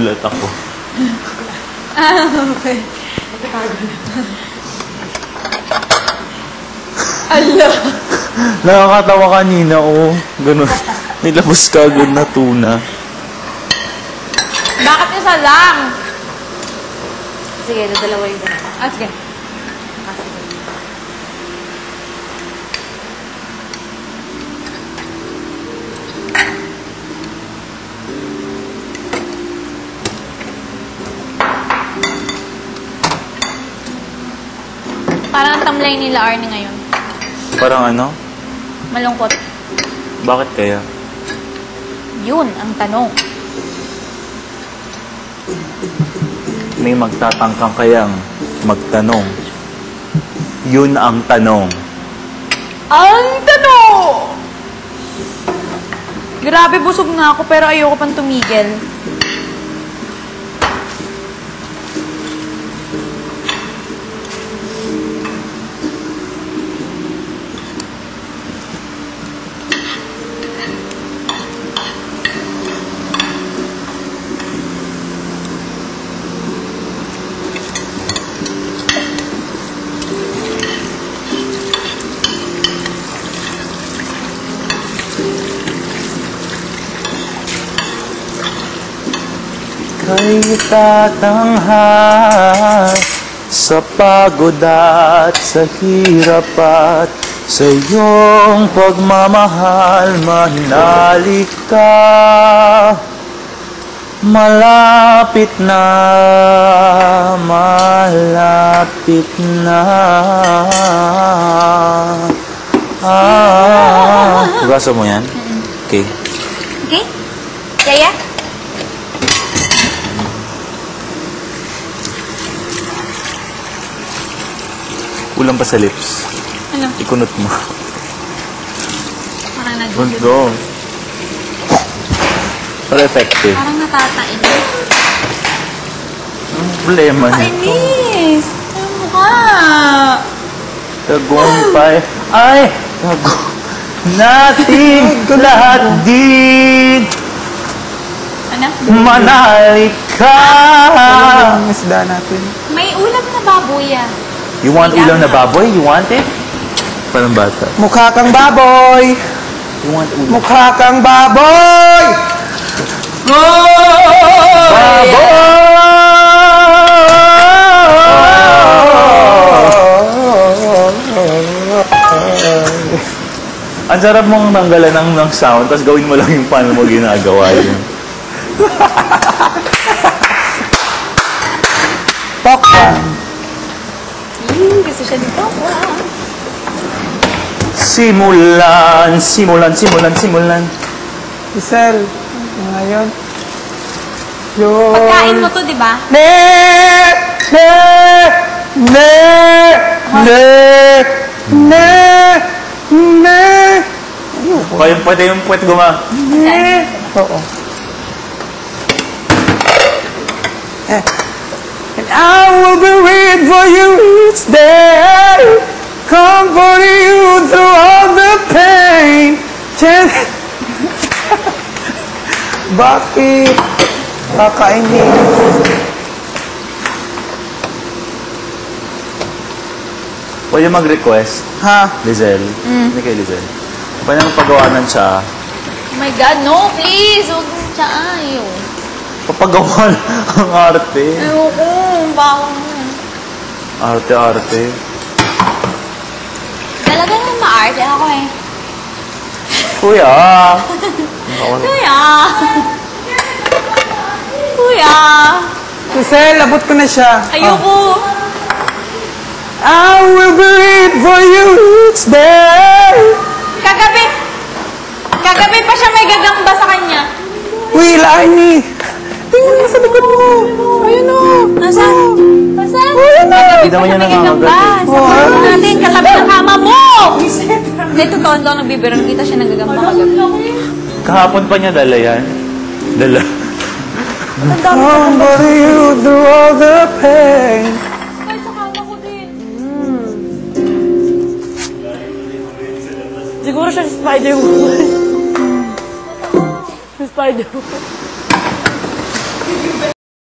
nagulat ako. Okay. Ala! Nakakatawa kanina, oh. Ganun. Nilabas ka agad na tuna. Bakit isa lang? Sige, dadalawain ko na. Ah, sige. Parang ang tamlay nila Arnie ngayon. Parang ano? Malungkot. Bakit kaya? Yun ang tanong. May magtatangkang kayang magtanong. Yun ang tanong. Ang tanong! Grabe, busog nga ako pero ayoko pang tumigil. Kay tatanghal sa pagod at sa hirap at sa iyong pagmamahal, manalik ka. Malapit na, malapit na. Hugasan mo yan? Okay. Okay? Kaya? Ulang pa sa lips. Ano? Ikunot mo. Parang Don't go. Para effective. Parang natatain. Ang problema nito. Kainis! Ano mo ka? Tagumpay. Ay! Nating lahat din. Ano? Manalik ka. Ang isda natin. May ulam na baboy ah. You want ulam na baboy? You want it? Parang bata. Mukha kang baboy! You want ulam? Mukha kang baboy! Ang sarap mong tanggalan ng sound, tapos gawin mo lang yung paano mo ginagawa yun. Pokpan! Gusto siya dito. Simulan. Isel, ngayon. Yun. Pagkain mo to, di ba? Pwede guma. Oo. And I will be waiting for you each day, comforting you through all the pain. Bakit? Kakainis. Pwede mag-request, Ha? Lizelle. Hindi kay Lizelle. Pwede magpagawa ng tsa. Oh my God, no, please. Huwag mong tsaan. Ayaw. Papagawa ang arte. Ayoko. Bawang mo. Arte. Talaga naman maarte ako eh. Kuya! Kuya! Isel, abot ko na siya. Ayoko. I will be waiting for you each day. Kagabi pa siya may gagamba sa kanya. Uy, Lani! Tingnan mo sa likod mo. Ayun o. Nasaan? Ayun o. Hindi naman niya nangangagat. Sa kama natin, katabi ng kama mo! Hindi, totoo daw nagbibiro. Nakita siya nagagamba kagabi. Kahapon pa niya dala yan. Dala. Comforting you through all the pain. Ay, sa kama ko din. Siguro siya si Spider-Man. Si Spider-Man.